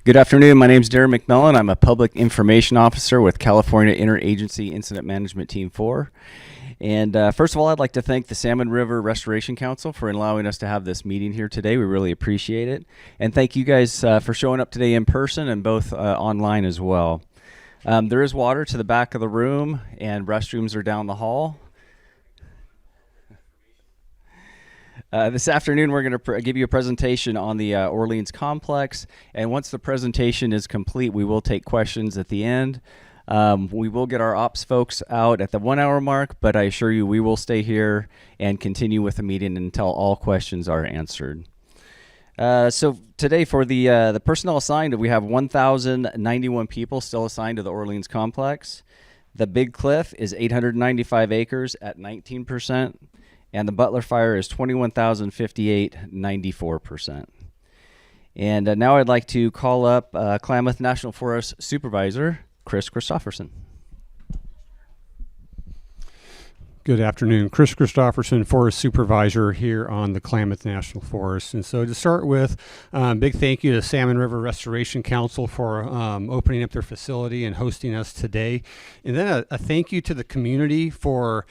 Good afternoon. My name is Darren McMillan. I'm a Public Information Officer with California Interagency Incident Management Team 4. And first of all, I'd like to thank the Salmon River Restoration Council for allowing us to have this meeting here today. We really appreciate it. And thank you guys for showing up today in person and both online as well. There is water to the back of the room, and restrooms are down the hall. This afternoon, we're going to give you a presentation on the Orleans Complex, and once the presentation is complete, we will take questions at the end. We will get our ops folks out at the 1 hour mark, but I assure you we will stay here and continue with the meeting until all questions are answered. So today for the personnel assigned, we have 1,091 people still assigned to the Orleans Complex. The Big Cliff is 895 acres at 19%. And the Butler Fire is 21,058, 94%. And now I'd like to call up Klamath National Forest Supervisor, Chris Christopherson. Good afternoon. Chris Christopherson, Forest Supervisor here on the Klamath National Forest. And so to start with, big thank you to Salmon River Restoration Council for opening up their facility and hosting us today. And then a thank you to the community for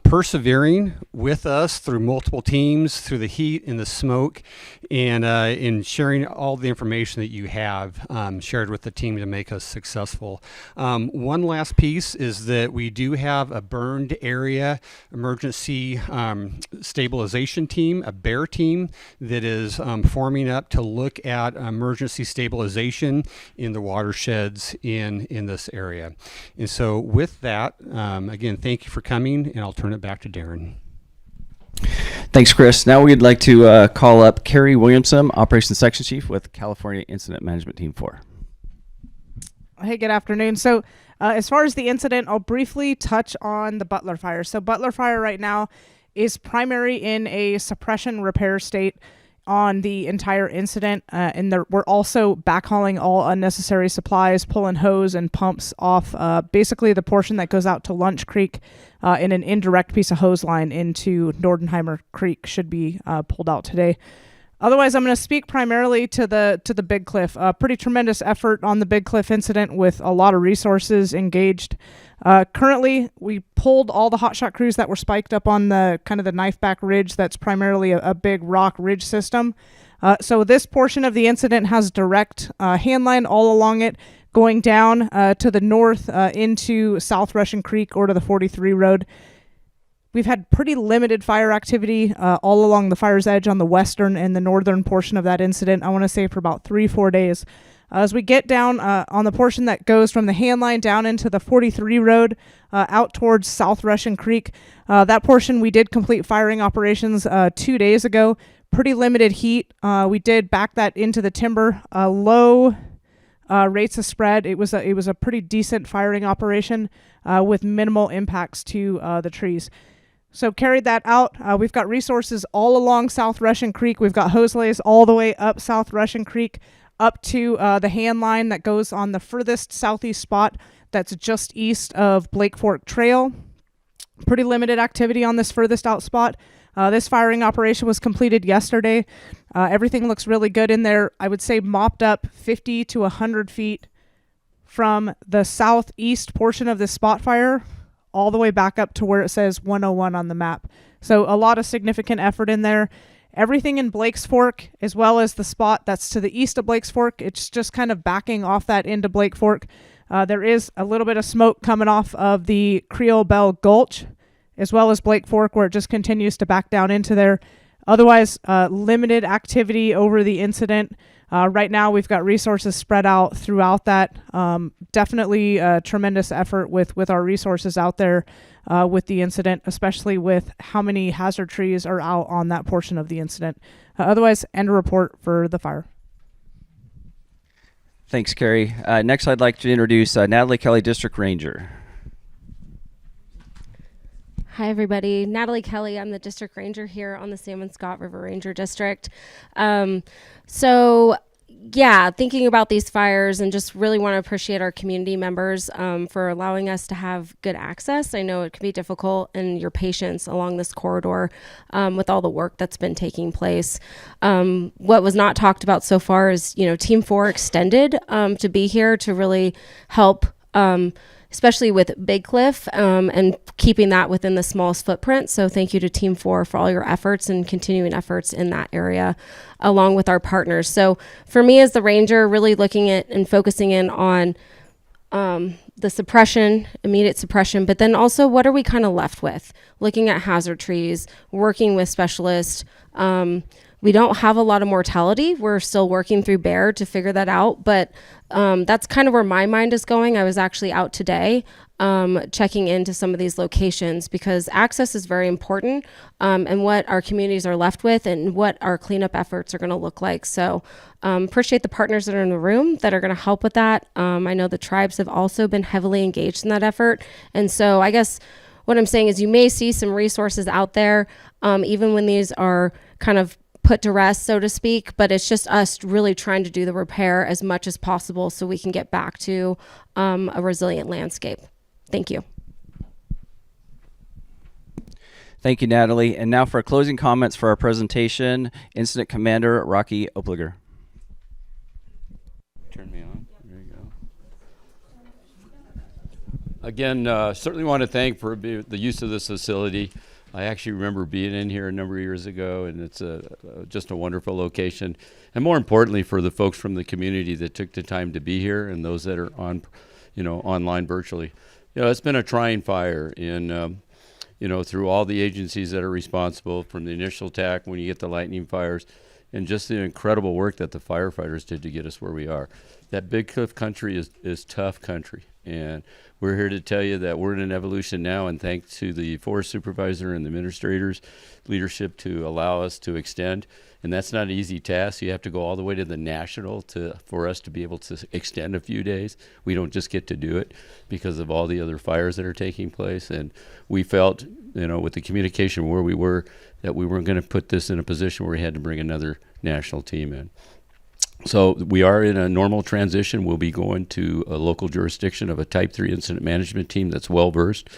persevering with us through multiple teams, through the heat and the smoke, and in sharing all the information that you have shared with the team to make us successful. One last piece is that we do have a burned area emergency stabilization team, a BEAR team, that is forming up to look at emergency stabilization in the watersheds in this area. And so with that, again, thank you for coming, and I'll turn it back to Darren. Thanks, Chris. Now we'd like to call up Carrie Williamson, Operations Section Chief with California Incident Management Team 4. Hey, good afternoon. So as far as the incident, I'll briefly touch on the Butler Fire. So Butler Fire right now is primary in a suppression repair state on the entire incident, and we're also backhauling all unnecessary supplies, pulling hose and pumps off basically the portion that goes out to Lunch Creek, in an indirect piece of hose line into Nordenheimer Creek should be pulled out today. Otherwise, I'm going to speak primarily to the Big Cliff. Pretty tremendous effort on the Big Cliff incident with a lot of resources engaged. Currently, we pulled all the hotshot crews that were spiked up on the kind of the knife back ridge that's primarily a big rock ridge system. So this portion of the incident has direct handline all along it, going down to the north into South Russian Creek or to the 43 road. We've had pretty limited fire activity all along the fire's edge on the western and the northern portion of that incident, I want to say for about 3-4 days. As we get down on the portion that goes from the handline down into the 43 road out towards South Russian Creek, that portion we did complete firing operations 2 days ago. Pretty limited heat. We did back that into the timber. Low rates of spread. It was a pretty decent firing operation with minimal impacts to the trees. So carried that out. We've got resources all along South Russian Creek. We've got hose lays all the way up South Russian Creek up to the hand line that goes on the furthest southeast spot that's just east of Blake Fork Trail. Pretty limited activity on this furthest out spot. This firing operation was completed yesterday. Everything looks really good in there. I would say mopped up 50 to 100 feet from the southeast portion of this spot fire all the way back up to where it says 101 on the map. So a lot of significant effort in there. Everything in Blake's Fork, as well as the spot that's to the east of Blake's Fork, it's just kind of backing off that into Blake Fork. There is a little bit of smoke coming off of the Creole Bell Gulch, as well as Blake Fork, where it just continues to back down into there. Otherwise, limited activity over the incident. Right now, we've got resources spread out throughout that. Definitely a tremendous effort with our resources out there with the incident, especially with how many hazard trees are out on that portion of the incident. Otherwise, end report for the fire. Thanks, Carrie. Next, I'd like to introduce Natalie Kelly, District Ranger. Hi, everybody. Natalie Kelly. I'm the district ranger here on the Salmon Scott River Ranger District. So yeah, thinking about these fires and just really want to appreciate our community members for allowing us to have good access. I know it can be difficult, and your patience along this corridor with all the work that's been taking place. What was not talked about so far is, Team 4 extended to be here to really help. Especially with Big Cliff and keeping that within the smallest footprint. So thank you to Team 4 for all your efforts and continuing efforts in that area, along with our partners. So for me as the ranger, really looking at and focusing in on the suppression, immediate suppression, but then also what are we kind of left with? Looking at hazard trees, working with specialists. We don't have a lot of mortality. We're still working through bear to figure that out, but that's kind of where my mind is going. I was actually out today checking into some of these locations because access is very important and what our communities are left with and what our cleanup efforts are going to look like. So appreciate the partners that are in the room that are going to help with that. I know the tribes have also been heavily engaged in that effort. And so I guess what I'm saying is you may see some resources out there, even when these are kind of put to rest, so to speak, but it's just us really trying to do the repair as much as possible so we can get back to a resilient landscape. Thank you. Thank you, Natalie. And now for closing comments for our presentation, Incident Commander Rocky Opliger. Turn me on. There you go. Again, certainly want to thank for the use of this facility. I actually remember being in here a number of years ago, and it's just a wonderful location. And more importantly, for the folks from the community that took the time to be here, and those that are on, online virtually. It's been a trying fire in, through all the agencies that are responsible, from the initial attack when you get the lightning fires, and just the incredible work that the firefighters did to get us where we are. That Big Cliff country is tough country, and we're here to tell you that we're in an evolution now, and thanks to the forest supervisor and the administrators' leadership to allow us to extend. And that's not an easy task. You have to go all the way to the national for us to be able to extend a few days. We don't just get to do it because of all the other fires that are taking place. And we felt, with the communication where we were, that we weren't going to put this in a position where we had to bring another national team in. So we are in a normal transition. We'll be going to a local jurisdiction of a Type 3 incident management team that's well-versed.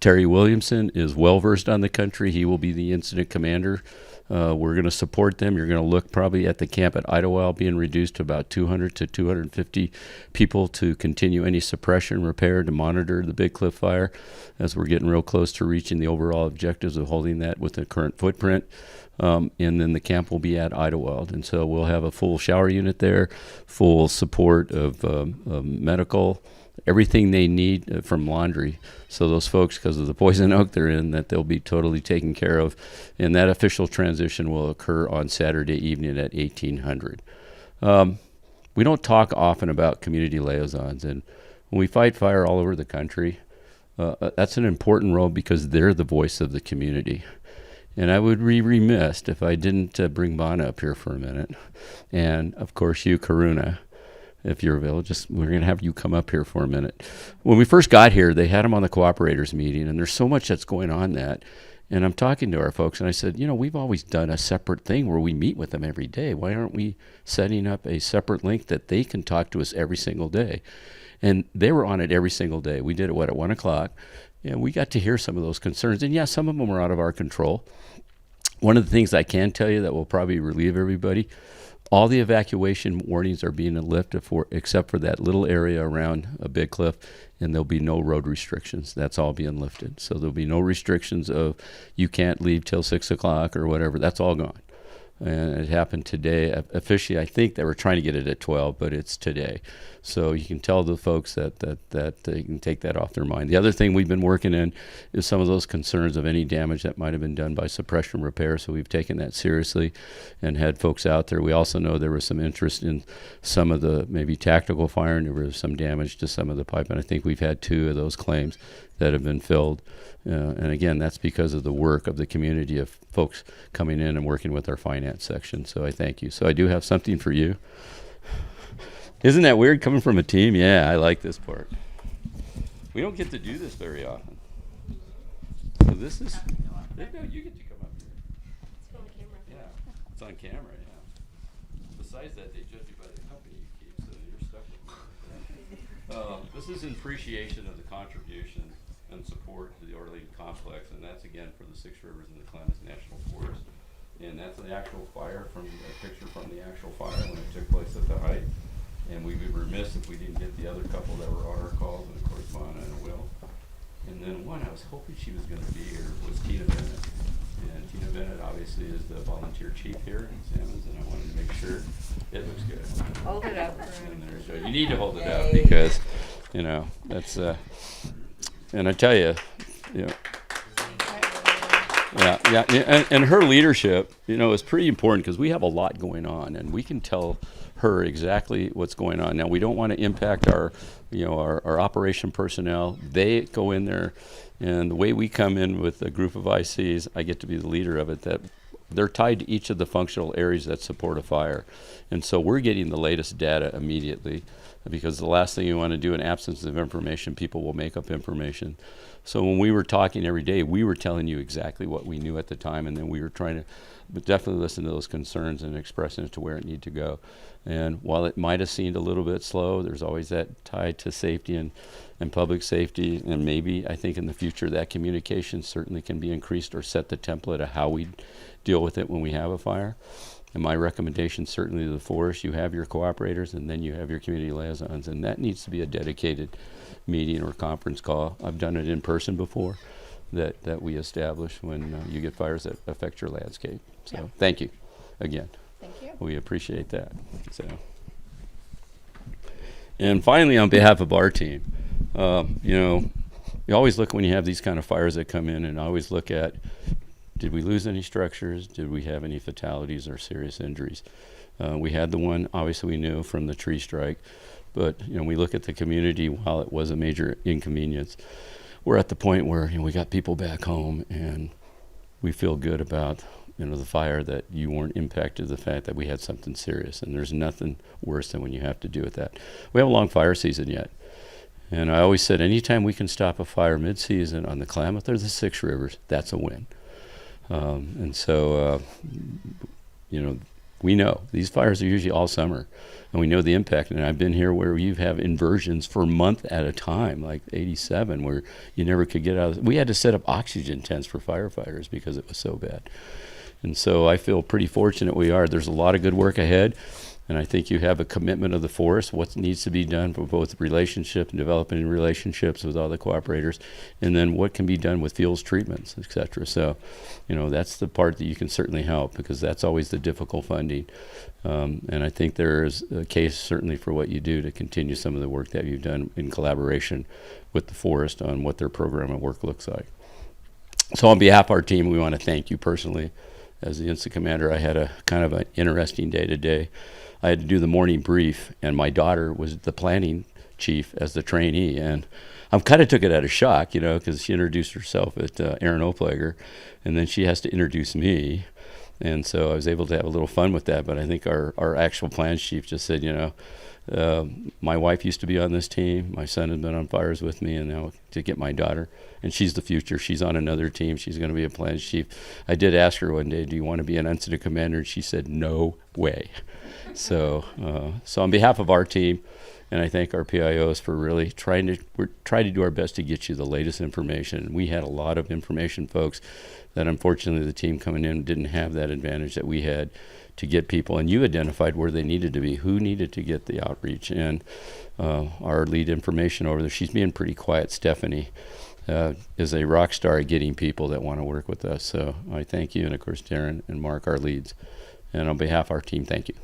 Terry Williamson is well-versed on the country. He will be the incident commander. We're going to support them. You're going to look probably at the camp at Idlewild being reduced to about 200 to 250 people to continue any suppression, repair, to monitor the Big Cliff fire as we're getting real close to reaching the overall objectives of holding that with the current footprint. And then the camp will be at Idlewild. And so we'll have a full shower unit there, full support of medical, everything they need from laundry. So those folks, because of the poison oak they're in, that they'll be totally taken care of. And that official transition will occur on Saturday evening at 1800. We don't talk often about community liaisons. And when we fight fire all over the country, that's an important role because they're the voice of the community. And I would be remiss if I didn't bring Bonna up here for a minute. And, of course, you, Karuna, if you're available. We're going to have you come up here for a minute. When we first got here, they had them on the cooperators meeting, and there's so much that's going on that. And I'm talking to our folks, and I said, we've always done a separate thing where we meet with them every day. Why aren't we setting up a separate link that they can talk to us every single day? And they were on it every single day. We did it, at 1 o'clock? And we got to hear some of those concerns. And, yeah, some of them were out of our control. One of the things I can tell you that will probably relieve everybody, all the evacuation warnings are being lifted except for that little area around a Big Cliff, and there'll be no road restrictions. That's all being lifted. So there'll be no restrictions of you can't leave till 6 o'clock or whatever. That's all gone. And it happened today. Officially, I think they were trying to get it at 12, but it's today. So you can tell the folks that they can take that off their mind. The other thing we've been working in is some of those concerns of any damage that might have been done by suppression repair. So we've taken that seriously and had folks out there. We also know there was some interest in some of the maybe tactical fire, and there was some damage to some of the pipe. And I think we've had 2 of those claims that have been filled. And again, that's because of the work of the community of folks coming in and working with our finance section. So I thank you. So I do have something for you. Isn't that weird coming from a team? Yeah, I like this part. We don't get to do this very often. So this is, no, you get to come up here. It's on camera. Yeah, it's on camera, yeah. besides that, they judge you by the company you keep, so you're stuck with this is in appreciation of the contribution and support to the Orleans complex, and that's again for the Six Rivers and the Klamath National Forest. And that's the actual fire from a picture from the actual fire when it took place at the height. And we'd be remiss if we didn't get the other couple that were on our calls, and of course Mona and Will. And then one I was hoping she was going to be here was Tina Bennett. And Tina Bennett obviously is the volunteer chief here in Salmons, and I wanted to make sure it looks good. Hold it up. And there's, you need to hold it up because, you know, that's, and I tell you, you know, and her leadership, you know, is pretty important because we have a lot going on, and we can tell her exactly what's going on. Now, we don't want to impact our, you know, our operation personnel. They go in there, and the way we come in with a group of ICs, I get to be the leader of it, that they're tied to each of the functional areas that support a fire. And so we're getting the latest data immediately, because the last thing you want to do in absence of information, people will make up information. So when we were talking every day, we were telling you exactly what we knew at the time, and then we were trying to definitely listen to those concerns and expressing it to where it needed to go. And while it might have seemed a little bit slow, there's always that tie to safety and public safety, and maybe I think in the future that communication certainly can be increased or set the template of how we deal with it when we have a fire. And my recommendation certainly to the forest, you have your cooperators and then you have your community liaisons, and that needs to be a dedicated meeting or conference call. I've done it in person before that we establish when you get fires that affect your landscape. So thank you again. Thank you. We appreciate that. So, and finally, on behalf of our team, you know, you always look when you have these kind of fires that come in, and always look at, did we lose any structures? Did we have any fatalities or serious injuries? We had the one, obviously we knew from the tree strike, but you know, we look at the community. While it was a major inconvenience, we're at the point where, you know, we got people back home, and we feel good about, you know, the fire, that you weren't impacted, the fact that we had something serious, and there's nothing worse than when you have to do with that. We have a long fire season yet, and I always said anytime we can stop a fire mid-season on the Klamath or the Six Rivers, that's a win. And so, you know, we know these fires are usually all summer, and we know the impact. And I've been here where you have inversions for a month at a time, like 87, where you never could get out. We had to set up oxygen tents for firefighters because it was so bad. And so I feel pretty fortunate we are. There's a lot of good work ahead. And I think you have a commitment of the forest, what needs to be done for both relationship and developing relationships with all the cooperators, and then what can be done with fuels treatments, et cetera. So, you know, that's the part that you can certainly help, because that's always the difficult funding. And I think there is a case certainly for what you do to continue some of the work that you've done in collaboration with the forest on what their program of work looks like. So on behalf of our team, we want to thank you personally. As the incident commander, I had a kind of an interesting day today. I had to do the morning brief, and my daughter was the planning chief as the trainee, and I kind of took it out of shock, you know, because she introduced herself at Aaron Oplager, and then she has to introduce me, and so I was able to have a little fun with that. But I think our actual plans chief just said, you know, my wife used to be on this team, my son has been on fires with me, and now to get my daughter, and she's the future. She's on another team. She's going to be a plans chief. I did ask her one day, do you want to be an incident commander? And she said, no way. So on behalf of our team, and I thank our PIOs for really trying to do our best to get you the latest information. We had a lot of information, folks, that unfortunately the team coming in didn't have that advantage that we had to get people. And you identified where they needed to be, who needed to get the outreach. And our lead information over there, she's being pretty quiet, Stephanie, is a rock star at getting people that want to work with us. So I thank you, and of course Darren and Mark, our leads. And on behalf of our team, thank you.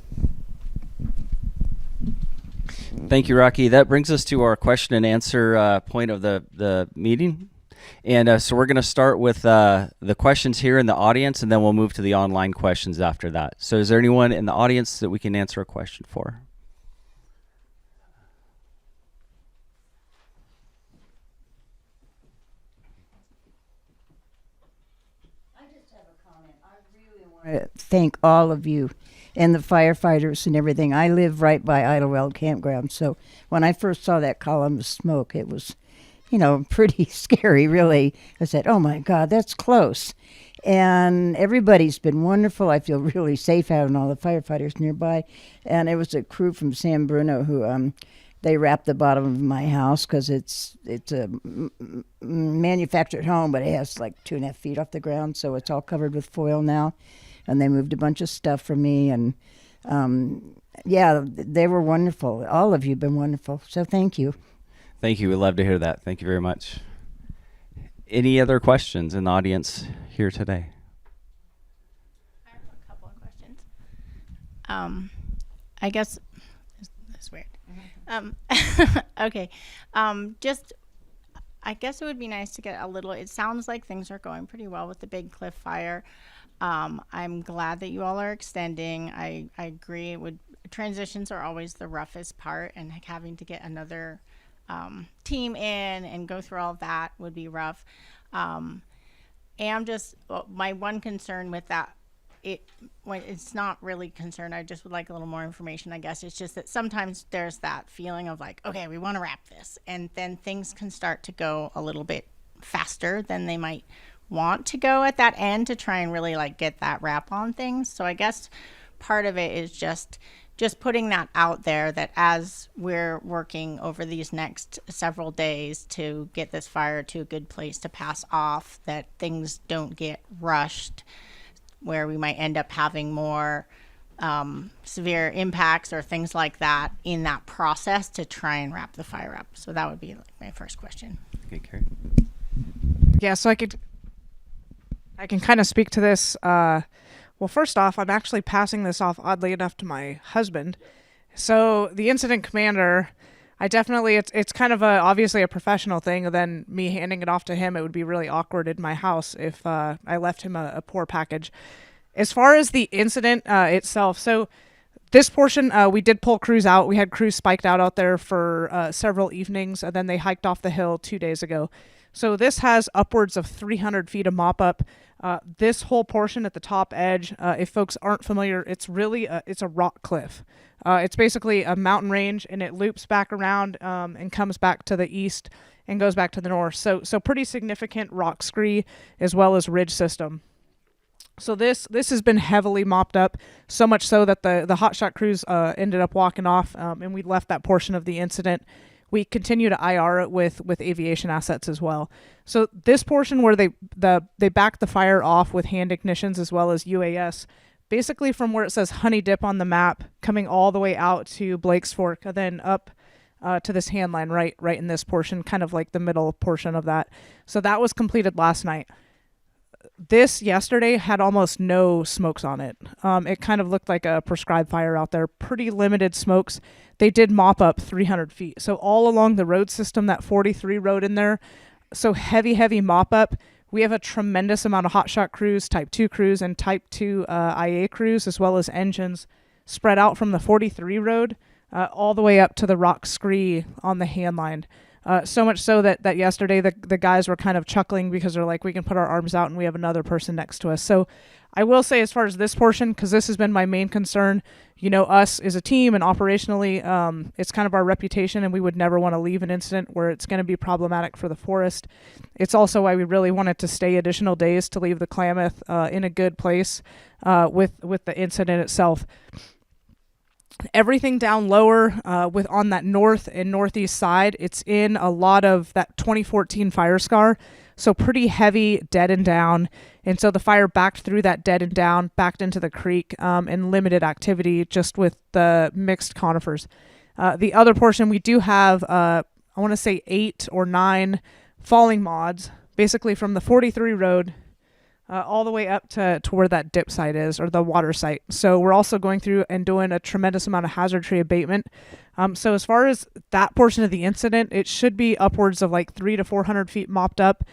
Thank you, Rocky. That brings us to our question and answer point of the meeting. And so we're going to start with the questions here in the audience, and then we'll move to the online questions after that. So is there anyone in the audience that we can answer a question for? I just have a comment. I really want to thank all of you and the firefighters and everything. I live right by Idlewild Campground, so when I first saw that column of smoke, it was pretty scary, really. I said, oh my God, that's close. And everybody's been wonderful. I feel really safe having all the firefighters nearby. And it was a crew from San Bruno who they wrapped the bottom of my house because it's a manufactured home, but it has like 2.5 feet off the ground, so it's all covered with foil now. And they moved a bunch of stuff for me, and yeah, they were wonderful. All of you have been wonderful, so thank you. Thank you. We love to hear that. Thank you very much. Any other questions in the audience here today? I have a couple of questions. I guess that's weird. Okay. Just, I guess it would be nice to get a little. It sounds like things are going pretty well with the Big Cliff Fire. I'm glad that you all are extending. I agree. Transitions are always the roughest part, and having to get another team in and go through all of that would be rough. And my one concern with that, when it's not really concerned, I just would like a little more information, I guess. It's just that sometimes there's that feeling of like, okay, we want to wrap this, and then things can start to go a little bit faster than they might want to go at that end to try and really like get that wrap on things. So I guess part of it is just putting that out there, that as we're working over these next several days to get this fire to a good place to pass off, that things don't get rushed where we might end up having more severe impacts or things like that in that process to try and wrap the fire up. So that would be like my first question. Okay, Carrie. Yeah, so I can kind of speak to this. Well, first off, I'm actually passing this off, oddly enough, to my husband. So the incident commander, it's kind of obviously a professional thing. And then me handing it off to him, it would be really awkward in my house if I left him a poor package. As far as the incident itself, so this portion, we did pull crews out. We had crews spiked out there for several evenings, and then they hiked off the hill 2 days ago. So this has upwards of 300 feet of mop up. This whole portion at the top edge, if folks aren't familiar, it's really it's a rock cliff. It's basically a mountain range, and it loops back around and comes back to the east and goes back to the north. So pretty significant rock scree as well as ridge system. So this has been heavily mopped up, so much so that the hotshot crews ended up walking off, and we left that portion of the incident. We continue to IR it with aviation assets as well. So this portion where they backed the fire off with hand ignitions as well as UAS, basically from where it says Honey Dip on the map, coming all the way out to Blake's Fork, and then up to this hand line right in this portion, kind of like the middle portion of that. So that was completed last night. This yesterday had almost no smokes on it. It kind of looked like a prescribed fire out there. Pretty limited smokes. They did mop up 300 feet. So all along the road system, that 43 road in there, so heavy mop up. We have a tremendous amount of hotshot crews, Type 2 crews, and Type 2 IA crews, as well as engines spread out from the 43 road all the way up to the rock scree on the hand line. So much so that yesterday the guys were kind of chuckling because they're like, we can put our arms out and we have another person next to us. So I will say, as far as this portion, because this has been my main concern, us as a team and operationally, it's kind of our reputation, and we would never want to leave an incident where it's going to be problematic for the forest. It's also why we really wanted to stay additional days to leave the Klamath in a good place with the incident itself. Everything down lower on that north and northeast side, it's in a lot of that 2014 fire scar, so pretty heavy dead and down. And so the fire backed through that dead and down, backed into the creek, and limited activity just with the mixed conifers. The other portion, we do have, I want to say 8 or 9 falling mods, basically from the 43 road all the way up to where that dip site is, or the water site. So we're also going through and doing a tremendous amount of hazard tree abatement. So as far as that portion of the incident, it should be upwards of like 300 to 400 feet mopped up.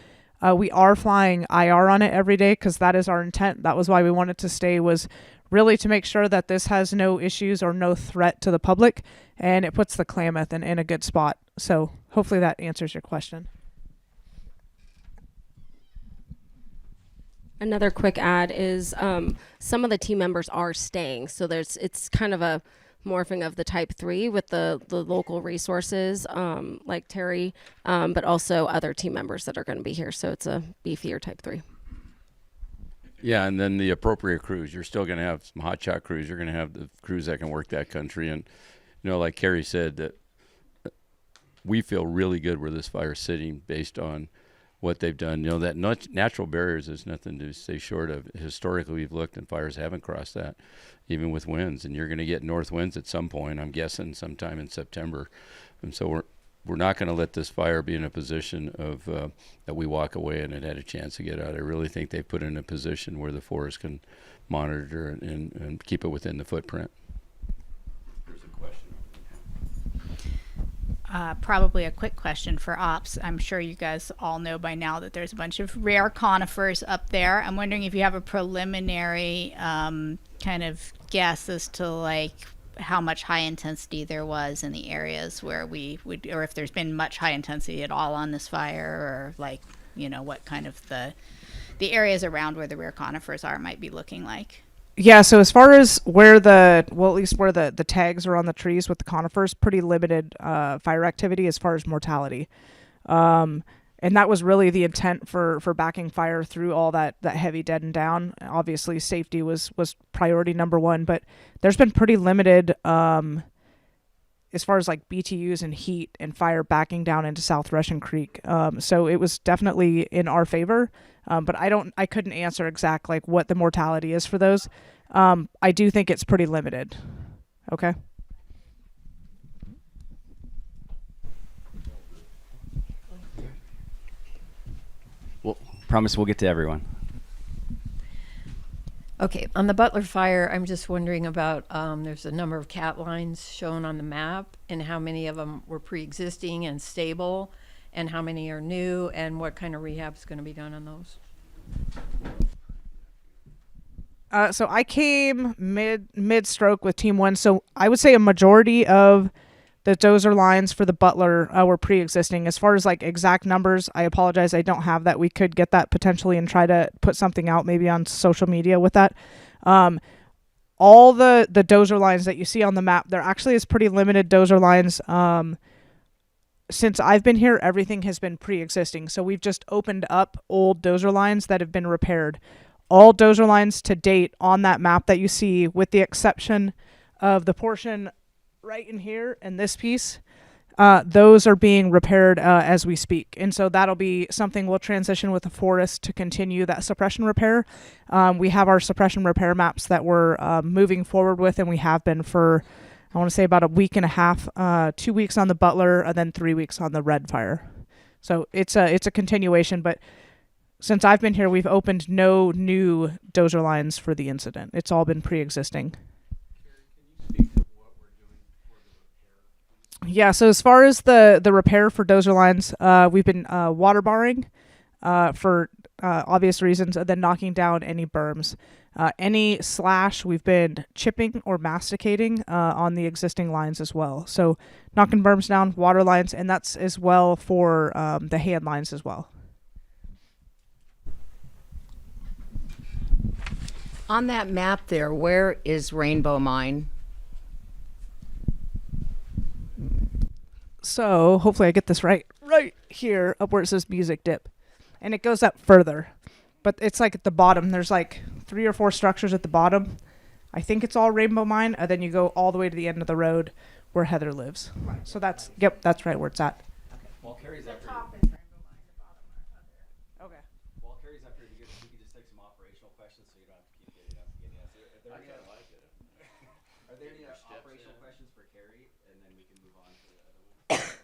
We are flying IR on it every day because that is our intent. That was why we wanted to stay, was really to make sure that this has no issues or no threat to the public, and it puts the Klamath in a good spot. So hopefully that answers your question. Another quick add is some of the team members are staying, so it's kind of a morphing of the type 3 with the local resources, like Terry, but also other team members that are going to be here. So it's a beefier type 3. Yeah, and then the appropriate crews. You're still going to have some hotshot crews. You're going to have the crews that can work that country. And, like Carrie said, that we feel really good where this fire's sitting based on what they've done. That natural barriers is nothing to say short of. Historically, we've looked and fires haven't crossed that, even with winds. And you're going to get north winds at some point, I'm guessing sometime in September. And so we're not going to let this fire be in a position of that we walk away and it had a chance to get out. I really think they put it in a position where the forest can monitor and keep it within the footprint. There's a question. Probably a quick question for ops. I'm sure you guys all know by now that there's a bunch of rare conifers up there. I'm wondering if you have a preliminary kind of guess as to like how much high intensity there was in the areas where we would, or if there's been much high intensity at all on this fire, or like, what kind of the areas around where the rare conifers are might be looking like. Yeah, so as far as where at least where the tags are on the trees with the conifers, pretty limited fire activity as far as mortality. And that was really the intent for backing fire through all that heavy dead and down. Obviously, safety was priority number one, but there's been pretty limited as far as like BTUs and heat and fire backing down into South Russian Creek. So it was definitely in our favor, but I couldn't answer exact like what the mortality is for those. I do think it's pretty limited. Okay. Well, promise we'll get to everyone. Okay, on the Butler fire, I'm just wondering about, there's a number of cat lines shown on the map, and how many of them were pre-existing and stable, and how many are new, and what kind of rehab is going to be done on those? So I came mid-stroke with Team 1, so I would say a majority of the dozer lines for the Butler were pre-existing. As far as like exact numbers, I apologize, I don't have that. We could get that potentially and try to put something out maybe on social media with that. All the dozer lines that you see on the map, there actually is pretty limited dozer lines. Since I've been here, everything has been pre-existing. So we've just opened up old dozer lines that have been repaired. All dozer lines to date on that map that you see, with the exception of the portion right in here and this piece, those are being repaired as we speak. And so that'll be something we'll transition with the forest to continue that suppression repair. We have our suppression repair maps that we're moving forward with, and we have been for, I want to say, about a week and a half, 2 weeks on the Butler and then 3 weeks on the Red Fire. So it's a continuation, but since I've been here, we've opened no new dozer lines for the incident. It's all been pre-existing. Yeah, so as far as the repair for dozer lines, we've been water barring for obvious reasons, and then knocking down any berms. Any slash, we've been chipping or masticating on the existing lines as well. So knocking berms down, water lines, and that's as well for the hand lines as well. On that map there, where is Rainbow Mine? So hopefully I get this right here, up where it says music dip, and it goes up further, but it's like at the bottom. There's like 3 or 4 structures at the bottom. I think it's all Rainbow Mine, and then you go all the way to the end of the road where Heather lives. So that's right where it's at. While Carrie's up here, Okay. while Carrie's up here, you can just take some operational questions, so you don't have to keep getting up and getting up. I kind of like it. Are there any operational questions for Carrie, and then we can move on to the other one?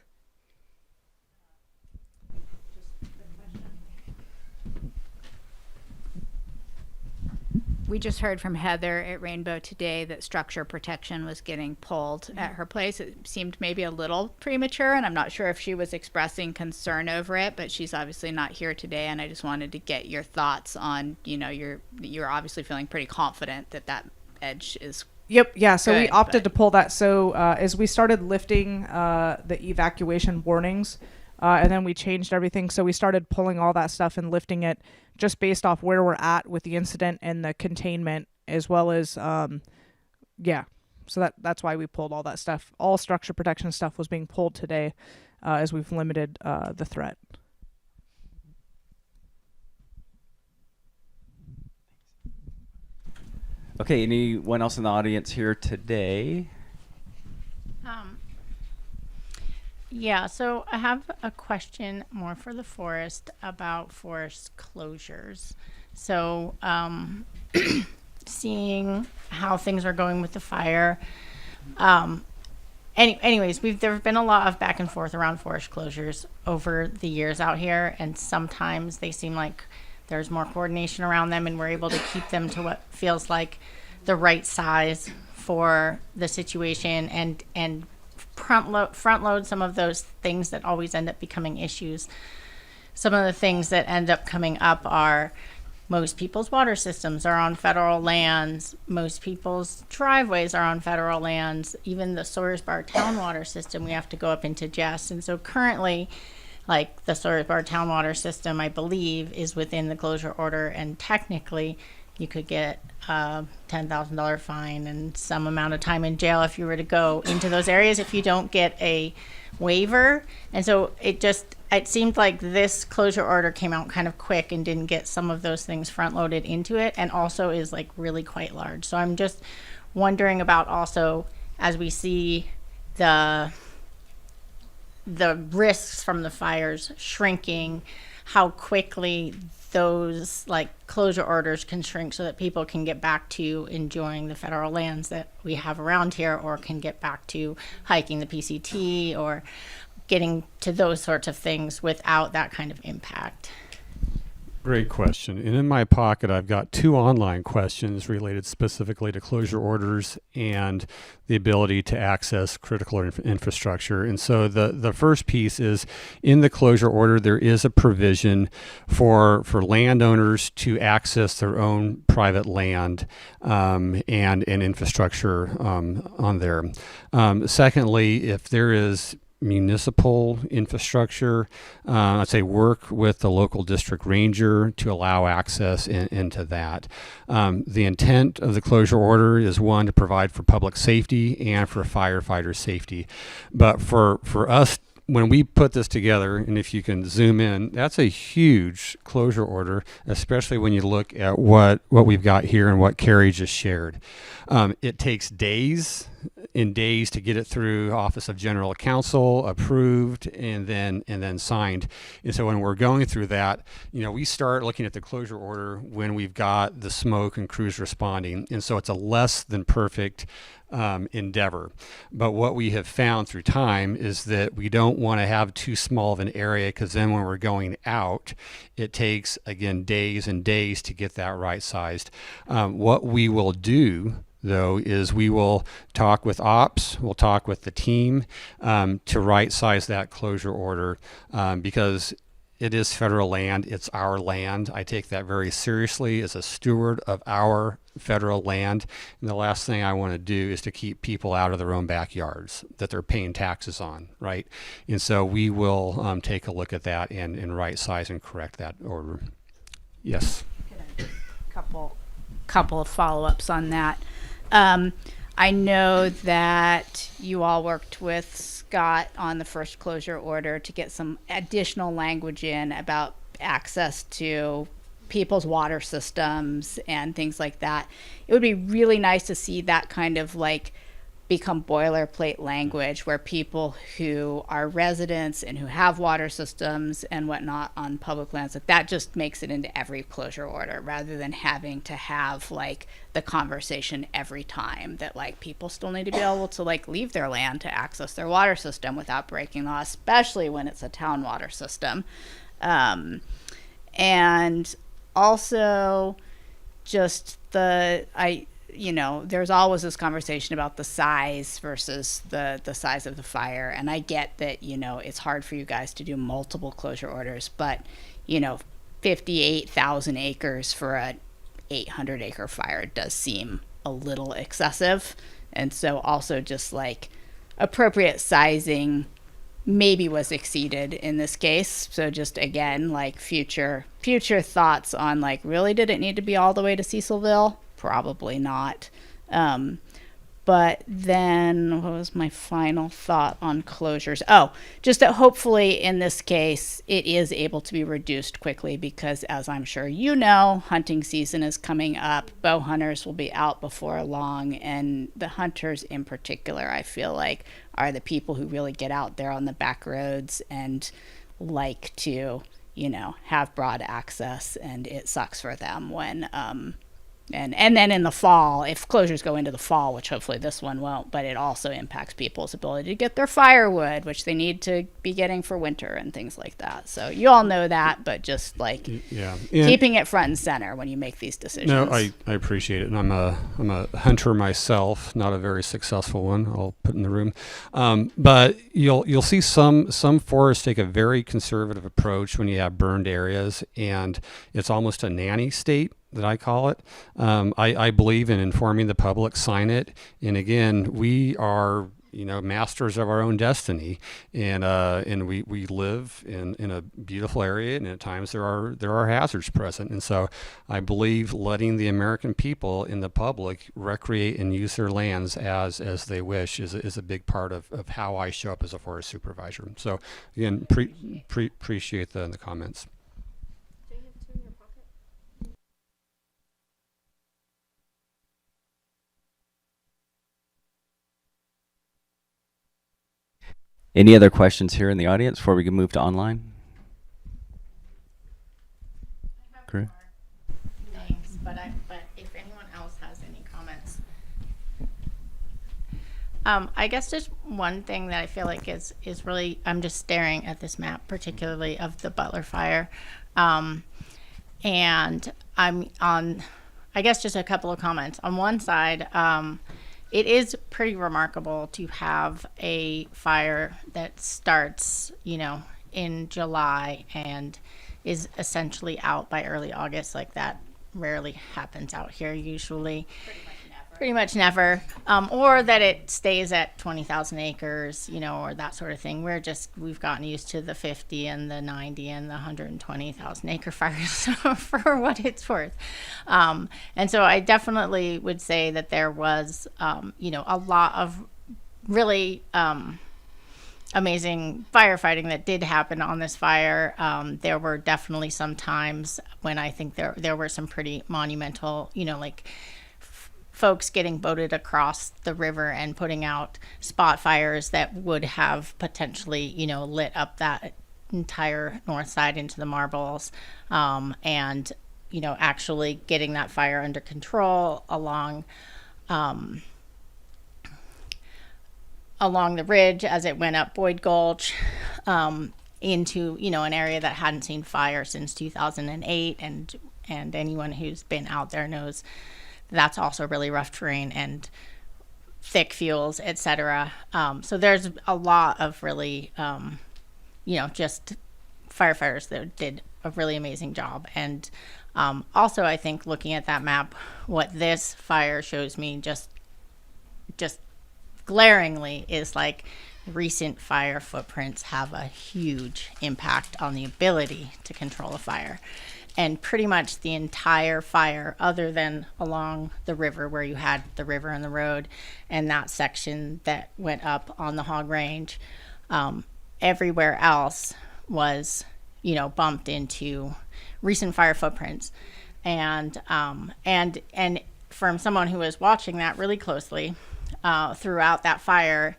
We just heard from Heather at Rainbow today that structure protection was getting pulled at her place. It seemed maybe a little premature, and I'm not sure if she was expressing concern over it, but she's obviously not here today, and I just wanted to get your thoughts on, you're obviously feeling pretty confident that edge is Yep. Yeah. So we good, opted but- to pull that. So as we started lifting the evacuation warnings, and then we changed everything. So we started pulling all that stuff and lifting it just based off where we're at with the incident and the containment, as well as, So that's why we pulled all that stuff. All structure protection stuff was being pulled today, as we've limited the threat. Okay, anyone else in the audience here today? Yeah, so I have a question more for the forest about forest closures. So, seeing how things are going with the fire. Anyways, there have been a lot of back and forth around forest closures over the years out here, and sometimes they seem like there's more coordination around them, and we're able to keep them to what feels like the right size for the situation, and front load some of those things that always end up becoming issues. Some of the things that end up coming up are most people's water systems are on federal lands. Most people's driveways are on federal lands. Even the Sawyer's-Bar Town water system, we have to go up into Jess. And so currently, like the Sawyer's-Bar Town water system, I believe, is within the closure order. And technically, you could get a $10,000 fine and some amount of time in jail if you were to go into those areas if you don't get a waiver. And so it seemed like this closure order came out kind of quick and didn't get some of those things front loaded into it, and also is like really quite large. So I'm just wondering about also, as we see the risks from the fires shrinking, how quickly those like closure orders can shrink so that people can get back to enjoying the federal lands that we have around here, or can get back to hiking the PCT or getting to those sorts of things without that kind of impact. Great question. And in my pocket, I've got 2 online questions related specifically to closure orders and the ability to access critical infrastructure. And so the first piece is, in the closure order, there is a provision for landowners to access their own private land and infrastructure on there. Secondly, if there is municipal infrastructure, I'd say work with the local district ranger to allow access into that. The intent of the closure order is, one, to provide for public safety and for firefighter safety. But for us, when we put this together, and if you can zoom in, that's a huge closure order, especially when you look at what we've got here and what Carrie just shared. It takes days to get it through Office of General Counsel, approved, and then signed. And so when we're going through that, we start looking at the closure order when we've got the smoke and crews responding. And so it's a less than perfect endeavor. But what we have found through time is that we don't want to have too small of an area, because then when we're going out, it takes, again, days and days to get that right sized. What we will do, though, is we will talk with ops, we'll talk with the team to right size that closure order, because it is federal land, it's our land. I take that very seriously as a steward of our federal land. And the last thing I want to do is to keep people out of their own backyards that they're paying taxes on, right? And so we will take a look at that and right size and correct that order. Yes. Couple of follow-ups on that. I know that you all worked with Scott on the first closure order to get some additional language in about access to people's water systems and things like that. It would be really nice to see that kind of like become boilerplate language, where people who are residents and who have water systems and whatnot on public lands, that just makes it into every closure order, rather than having to have like the conversation every time that like people still need to be able to like leave their land to access their water system without breaking law, especially when it's a town water system. And also just there's always this conversation about the size versus the size of the fire. And I get that, it's hard for you guys to do multiple closure orders, but, 58,000 acres for a 800 acre fire does seem a little excessive. And so also just like appropriate sizing maybe was exceeded in this case. So just again, like future thoughts on like, really, did it need to be all the way to Cecilville? Probably not. But then, what was my final thought on closures? Oh, just that hopefully in this case, it is able to be reduced quickly because, as I'm sure you know, hunting season is coming up. Bow hunters will be out before long, and the hunters in particular, I feel like, are the people who really get out there on the back roads and like to, have broad access, and it sucks for them when, and then in the fall, if closures go into the fall, which hopefully this one won't, but it also impacts people's ability to get their firewood, which they need to be getting for winter and things like that. So you all know that, but just like keeping it front and center when you make these decisions. No, I appreciate it, and I'm a hunter myself, not a very successful one. I'll put in the room, but you'll see some forests take a very conservative approach when you have burned areas, and it's almost a nanny state that I call it. I believe in informing the public, sign it, and again, we are masters of our own destiny, and we live in a beautiful area, and at times there are hazards present, and so I believe letting the American people and the public recreate and use their lands as they wish is a big part of how I show up as a forest supervisor. So again, appreciate the comments. Any other questions here in the audience before we can move to online? Great. Thanks, but if anyone else has any comments. I guess just one thing that I feel like is really, I'm just staring at this map, particularly of the Butler Fire. And I'm on, I guess just a couple of comments. On one side, it is pretty remarkable to have a fire that starts, in July and is essentially out by early August. Like that rarely happens out here usually. Pretty much never. Or that it stays at 20,000 acres, or that sort of thing. We've gotten used to the 50 and the 90 and the 120,000 acre fires for what it's worth. And so I definitely would say that there was, a lot of really amazing firefighting that did happen on this fire. There were definitely some times when I think there were some pretty monumental, folks getting boated across the river and putting out spot fires that would have potentially, lit up that entire north side into the marbles, and, actually getting that fire under control along the ridge as it went up Boyd Gulch, into, an area that hadn't seen fire since 2008. And anyone who's been out there knows that's also really rough terrain and thick fuels, etc. So there's a lot of really, just firefighters that did a really amazing job. And also, I think looking at that map, what this fire shows me just glaringly is like recent fire footprints have a huge impact on the ability to control a fire. And pretty much the entire fire, other than along the river where you had the river and the road and that section that went up on the Hog Range, everywhere else was, bumped into recent fire footprints. And from someone who was watching that really closely throughout that fire,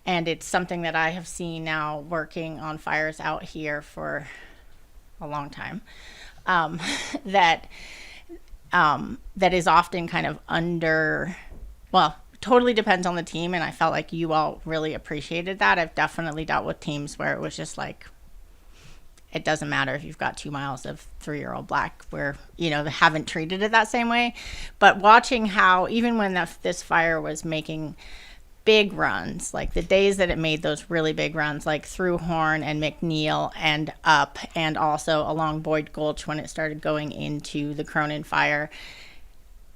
and it's something that I have seen now working on fires out here for a long time. That is often kind of totally depends on the team, and I felt like you all really appreciated that. I've definitely dealt with teams where it was just like, it doesn't matter if you've got 2 miles of 3-year-old black where, they haven't treated it that same way. But watching how, even when this fire was making big runs, like the days that it made those really big runs, like through Horn and McNeil and up, and also along Boyd Gulch when it started going into the Cronin fire,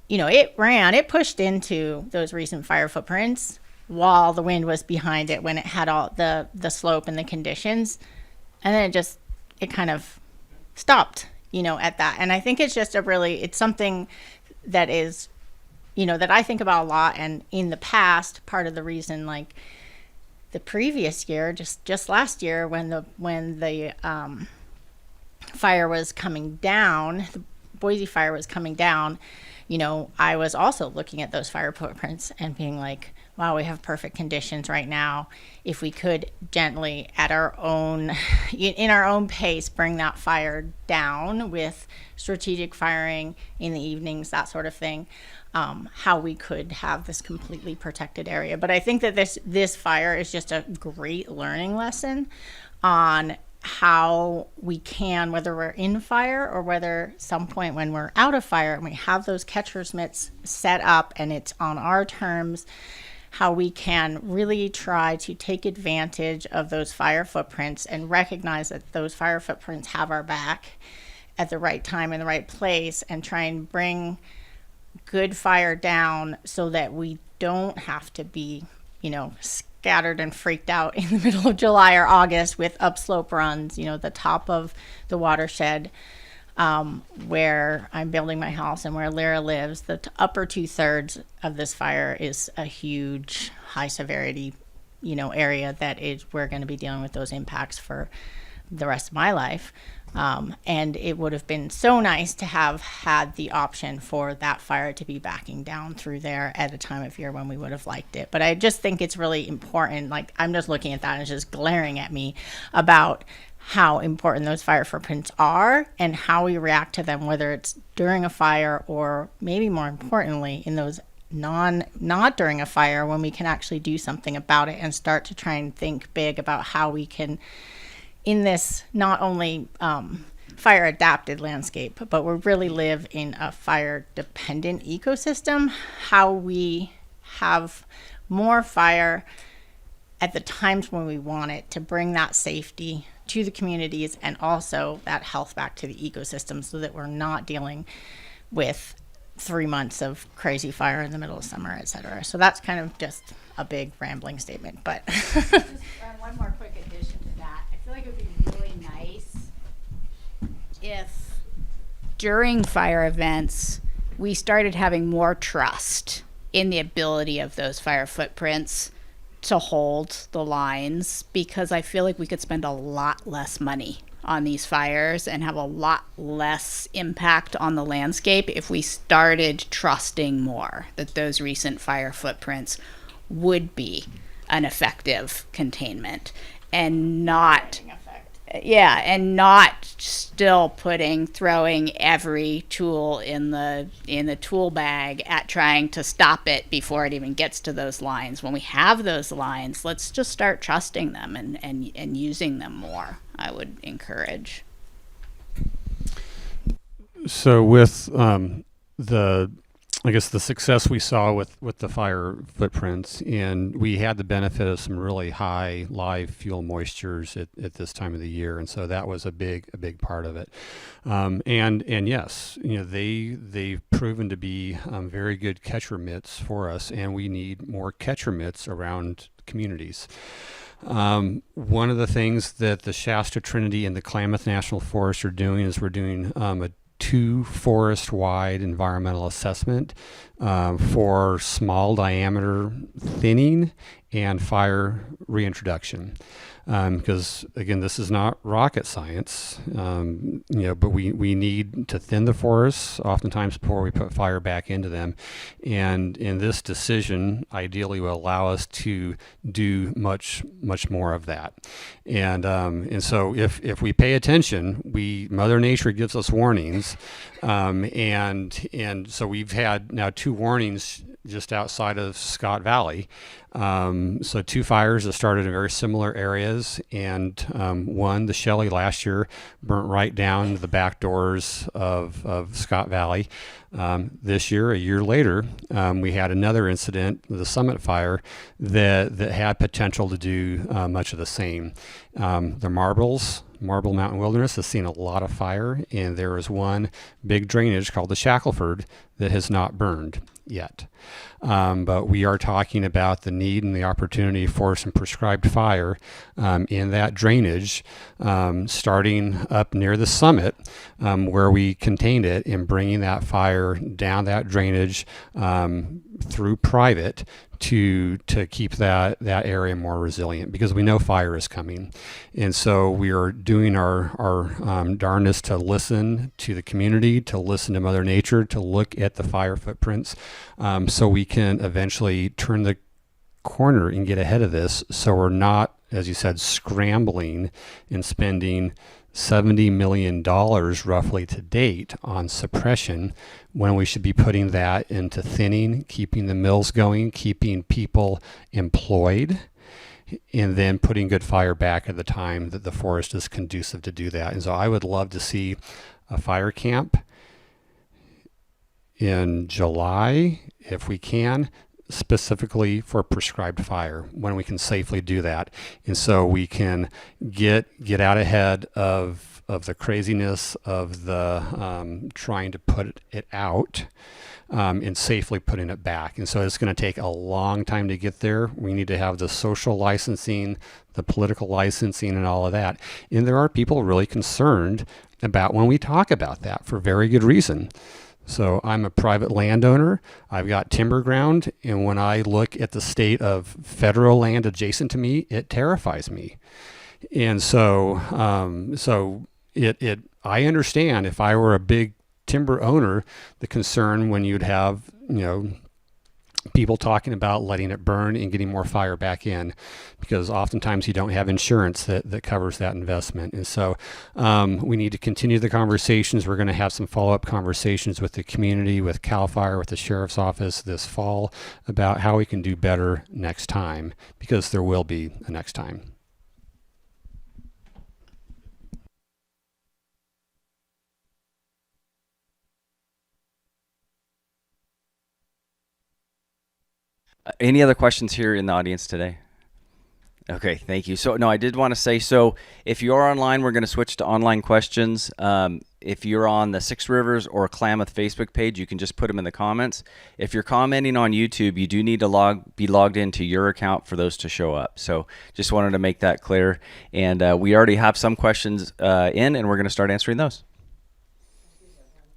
it pushed into those recent fire footprints while the wind was behind it when it had all the slope and the conditions. And then it kind of stopped, at that. And I think it's just it's something that is that I think about a lot. And in the past, part of the reason, like the previous year, just last year, when the fire was coming down, the Boise fire was coming down, I was also looking at those fire footprints and being like, wow, we have perfect conditions right now. If we could gently, in our own pace, bring that fire down with strategic firing in the evenings, that sort of thing, how we could have this completely protected area. But I think that this fire is just a great learning lesson on how we can, whether we're in fire or whether some point when we're out of fire and we have those catcher's mitts set up and it's on our terms, how we can really try to take advantage of those fire footprints and recognize that those fire footprints have our back at the right time in the right place, and try and bring good fire down so that we don't have to be, scattered and freaked out in the middle of July or August with upslope runs, the top of the watershed where I'm building my house and where Lyra lives. The upper 2/3 of this fire is a huge high severity, area that we're going to be dealing with those impacts for the rest of my life. And it would have been so nice to have had the option for that fire to be backing down through there at a time of year when we would have liked it. But I just think it's really important. Like, I'm just looking at that and it's just glaring at me about how important those fire footprints are and how we react to them, whether it's during a fire or maybe more importantly in those not during a fire, when we can actually do something about it and start to try and think big about how we can, in this not only fire adapted landscape, but we really live in a fire dependent ecosystem, how we have more fire at the times when we want it to bring that safety to the communities and also that health back to the ecosystem, so that we're not dealing with 3 months of crazy fire in the middle of summer, et cetera. So that's kind of just a big rambling statement, but Just one more quick addition to that. I feel like it would be really nice if during fire events we started having more trust in the ability of those fire footprints to hold the lines, because I feel like we could spend a lot less money on these fires and have a lot less impact on the landscape if we started trusting more that those recent fire footprints would be an effective containment, and not still throwing every tool in the tool bag at trying to stop it before it even gets to those lines. When we have those lines, let's just start trusting them and using them more, I would encourage. So with the success we saw with the fire footprints, and we had the benefit of some really high live fuel moistures at this time of the year, and so that was a big part of it. And yes, they've proven to be very good catcher mitts for us, and we need more catcher mitts around communities. One of the things that the Shasta Trinity and the Klamath National Forest are doing is we're doing a 2 forest-wide environmental assessment for small diameter thinning and fire reintroduction. Because again, this is not rocket science, but we need to thin the forests oftentimes before we put fire back into them. And this decision ideally will allow us to do much more of that. And so if we pay attention, Mother Nature gives us warnings. And so we've had now 2 warnings just outside of Scott Valley. So 2 fires that started in very similar areas, and one, the Shelley last year, burnt right down the back doors of Scott Valley. This year, a year later, we had another incident, the Summit Fire, that had potential to do much of the same. The Marble Mountain Wilderness has seen a lot of fire, and there is one big drainage called the Shackelford that has not burned. yet. But we are talking about the need and the opportunity for some prescribed fire in that drainage, starting up near the summit where we contained it, and bringing that fire down that drainage through private to keep that area more resilient, because we know fire is coming. And so we are doing our darndest to listen to the community, to listen to Mother Nature, to look at the fire footprints, so we can eventually turn the corner and get ahead of this, so we're not, as you said, scrambling and spending $70 million roughly to date on suppression, when we should be putting that into thinning, keeping the mills going, keeping people employed, and then putting good fire back at the time that the forest is conducive to do that. And so I would love to see a fire camp in July, if we can, specifically for prescribed fire, when we can safely do that. And so we can get out ahead of the craziness of the trying to put it out, and safely putting it back. And so it's going to take a long time to get there. We need to have the social licensing, the political licensing, and all of that. And there are people really concerned about when we talk about that, for very good reason. So I'm a private landowner. I've got timber ground, and when I look at the state of federal land adjacent to me, it terrifies me. And so, I understand, if I were a big timber owner, the concern when you'd have, people talking about letting it burn and getting more fire back in, because oftentimes you don't have insurance that covers that investment. And so we need to continue the conversations. We're going to have some follow-up conversations with the community, with CAL FIRE, with the Sheriff's Office this fall, about how we can do better next time, because there will be a next time. Any other questions here in the audience today? Okay, thank you. So, no, I did want to say, so if you are online, we're going to switch to online questions. If you're on the Six Rivers or Klamath Facebook page, you can just put them in the comments. If you're commenting on YouTube, you do need to be logged into your account for those to show up. So just wanted to make that clear. And we already have some questions in, and we're going to start answering those.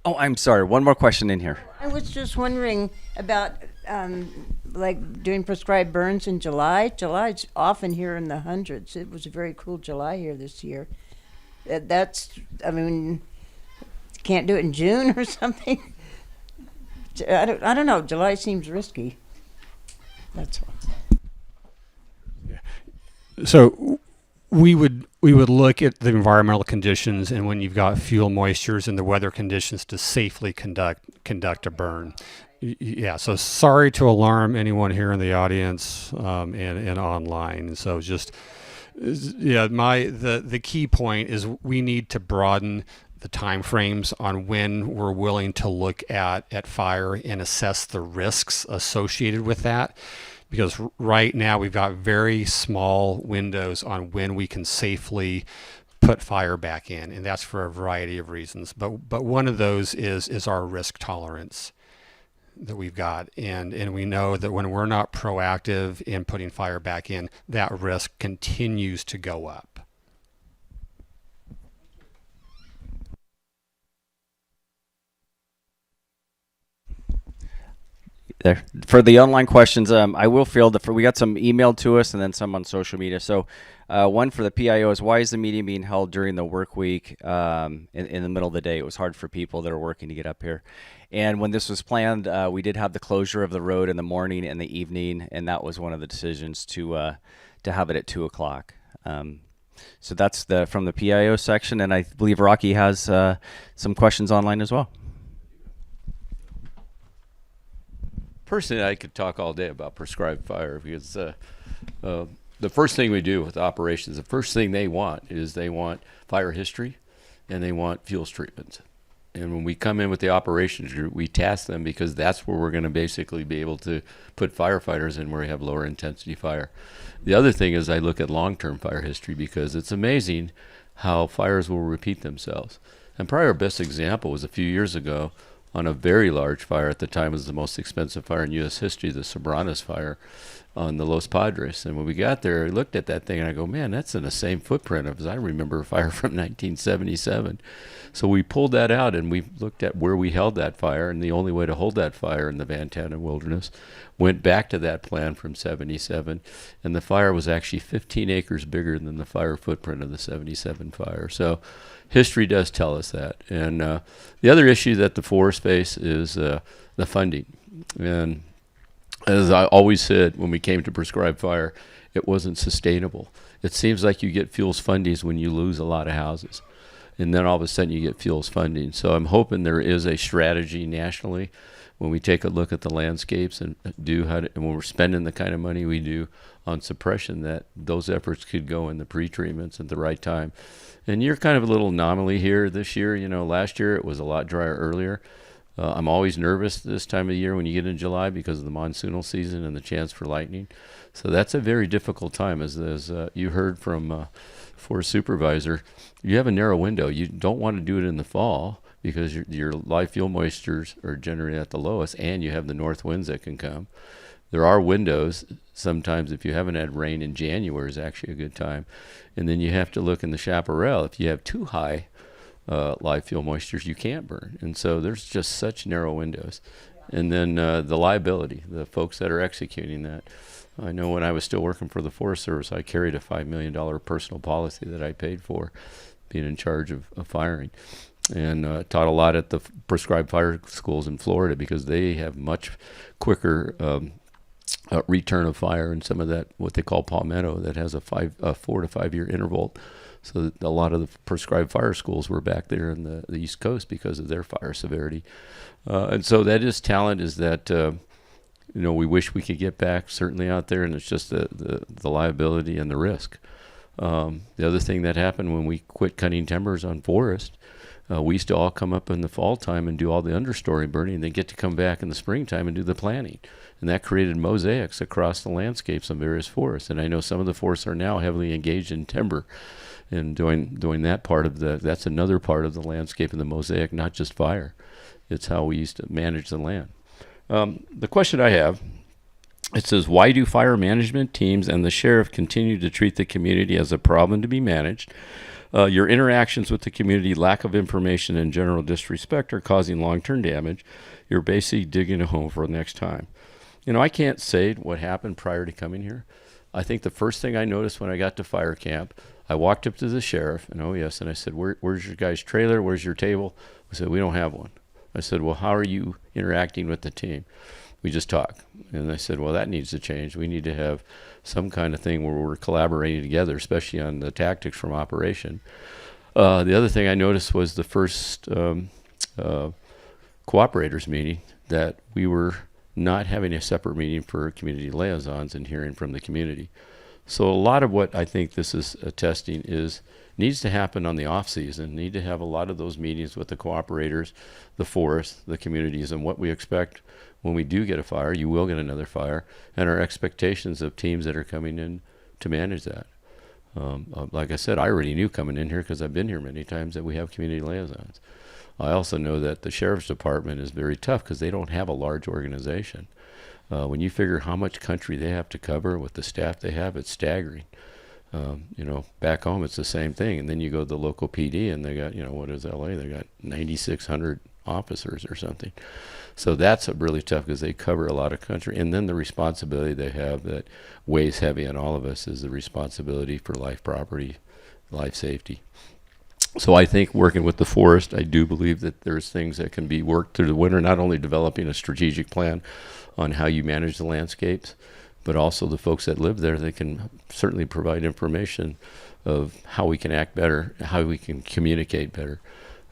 Oh, I'm sorry. One more question in here. I was just wondering about like doing prescribed burns in July. July's often here in the hundreds. It was a very cool July here this year. Can't do it in June or something. I don't know. July seems risky. That's all. So we would look at the environmental conditions, and when you've got fuel moistures and the weather conditions, to safely conduct a burn. Yeah, so sorry to alarm anyone here in the audience and online. So just, the key point is we need to broaden the time frames on when we're willing to look at fire and assess the risks associated with that. Because right now we've got very small windows on when we can safely put fire back in, and that's for a variety of reasons. But one of those is our risk tolerance that we've got, and we know that when we're not proactive in putting fire back in, that risk continues to go up. There. For the online questions, I will field we got some emailed to us and then some on social media. So one for the PIO is, why is the meeting being held during the work week in the middle of the day? It was hard for people that are working to get up here. And when this was planned, we did have the closure of the road in the morning and the evening, and that was one of the decisions to have it at 2 o'clock. So that's from the PIO section, and I believe Rocky has some questions online as well. Personally, I could talk all day about prescribed fire, because the first thing we do with operations, the first thing they want fire history, and they want fuels treatment. And when we come in with the operations group, we task them, because that's where we're going to basically be able to put firefighters in where we have lower intensity fire. The other thing is I look at long-term fire history, because it's amazing how fires will repeat themselves. And probably our best example was a few years ago on a very large fire. At the time, it was the most expensive fire in U.S. history, the Sobranas fire on the Los Padres. And when we got there, I looked at that thing and I go, man, that's in the same footprint as I remember a fire from 1977. So we pulled that out and we looked at where we held that fire, and the only way to hold that fire in the Van Tannen Wilderness, went back to that plan from 77, and the fire was actually 15 acres bigger than the fire footprint of the 77 fire. So history does tell us that. And the other issue that the forests face is the funding. And as I always said when we came to prescribed fire, it wasn't sustainable. It seems like you get fuels fundings when you lose a lot of houses, and then all of a sudden you get fuels funding. So I'm hoping there is a strategy nationally when we take a look at the landscapes and and when we're spending the kind of money we do on suppression, that those efforts could go in the pre-treatments at the right time. And you're kind of a little anomaly here this year. Last year it was a lot drier earlier. I'm always nervous this time of year when you get in July because of the monsoonal season and the chance for lightning. So that's a very difficult time. As you heard from Forest Supervisor, you have a narrow window. You don't want to do it in the fall because your live fuel moistures are generally at the lowest, and you have the north winds that can come. There are windows. Sometimes if you haven't had rain in January is actually a good time. And then you have to look in the chaparral. If you have too high live fuel moistures, you can't burn. And so there's just such narrow windows. And then the liability, the folks that are executing that. I know when I was still working for the Forest Service, I carried a $5 million personal policy that I paid for, being in charge of firing. And taught a lot at the prescribed fire schools in Florida because they have much quicker return of fire, and some of that, what they call palmetto, that has a 4 to 5 year interval. So that a lot of the prescribed fire schools were back there in the East Coast because of their fire severity. And so that is talent, is that, we wish we could get back certainly out there, and it's just the liability and the risk. The other thing that happened when we quit cutting timbers on forest, we used to all come up in the fall time and do all the understory burning, and then get to come back in the springtime and do the planting. And that created mosaics across the landscapes of various forests. And I know some of the forests are now heavily engaged in timber and doing that part of that's another part of the landscape and the mosaic, not just fire. It's how we used to manage the land. The question I have, it says, why do fire management teams and the sheriff continue to treat the community as a problem to be managed? Your interactions with the community, lack of information, and general disrespect are causing long-term damage. You're basically digging a home for next time. I can't say what happened prior to coming here. I think the first thing I noticed when I got to fire camp, I walked up to the sheriff, and I said, where's your guy's trailer? Where's your table? I said, we don't have one. I said, well, how are you interacting with the team? We just talk. And I said, well, that needs to change. We need to have some kind of thing where we're collaborating together, especially on the tactics from operation. The other thing I noticed was the first cooperators meeting, that we were not having a separate meeting for community liaisons and hearing from the community. So a lot of what I think this is attesting needs to happen on the off season. Need to have a lot of those meetings with the cooperators, the forest, the communities, and what we expect when we do get a fire. You will get another fire, and our expectations of teams that are coming in to manage that. Like I said, I already knew coming in here, because I've been here many times, that we have community liaisons. I also know that the sheriff's department is very tough because they don't have a large organization. When you figure how much country they have to cover with the staff they have, it's staggering. Back home it's the same thing, and then you go to the local PD and they got, what is LA? They got 9,600 officers or something. So that's really tough because they cover a lot of country. And then the responsibility they have that weighs heavy on all of us is the responsibility for life, property, life safety. So I think working with the forest, I do believe that there's things that can be worked through the winter, not only developing a strategic plan on how you manage the landscapes, but also the folks that live there, they can certainly provide information of how we can act better, how we can communicate better.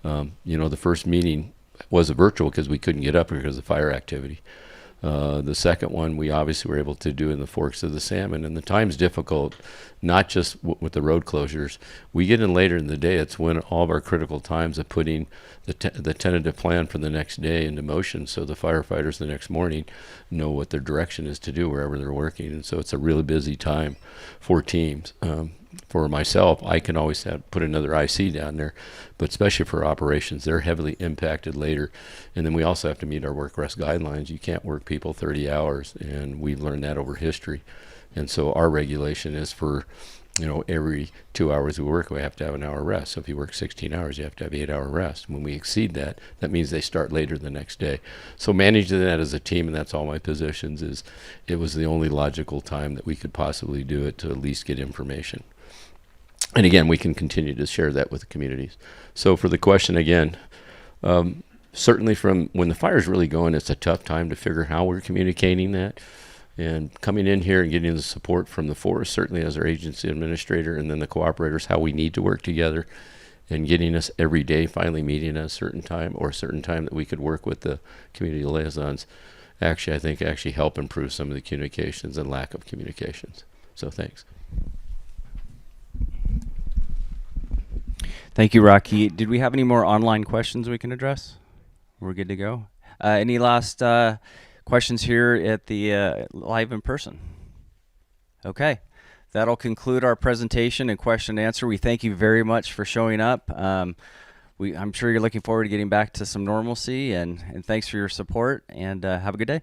The first meeting was a virtual because we couldn't get up because of fire activity. The second one we obviously were able to do in the Forks of the Salmon, and the time's difficult, not just with the road closures. We get in later in the day, it's when all of our critical times of putting the tentative plan for the next day into motion, so the firefighters the next morning know what their direction is to do wherever they're working. And so it's a really busy time for teams. for myself, I can always put another IC down there, but especially for operations, they're heavily impacted later. And then we also have to meet our work rest guidelines. You can't work people 30 hours, and we've learned that over history. And so our regulation is for, every 2 hours we work, we have to have an hour rest. So if you work 16 hours, you have to have 8-hour rest. When we exceed that, that means they start later the next day. So managing that as a team, and that's all my positions, is it was the only logical time that we could possibly do it to at least get information. And again, we can continue to share that with the communities. So for the question again, certainly from when the fire's really going, it's a tough time to figure how we're communicating that. And coming in here and getting the support from the forest, certainly as our agency administrator, and then the cooperators, how we need to work together, and getting us every day finally meeting at a certain time, or a certain time that we could work with the community liaisons, I think help improve some of the communications and lack of communications. So thanks. Thank you, Rocky. Did we have any more online questions we can address? We're good to go. Any last questions here at the live in person? Okay, that'll conclude our presentation and question and answer. We thank you very much for showing up. I'm sure you're looking forward to getting back to some normalcy, and thanks for your support, and have a good day.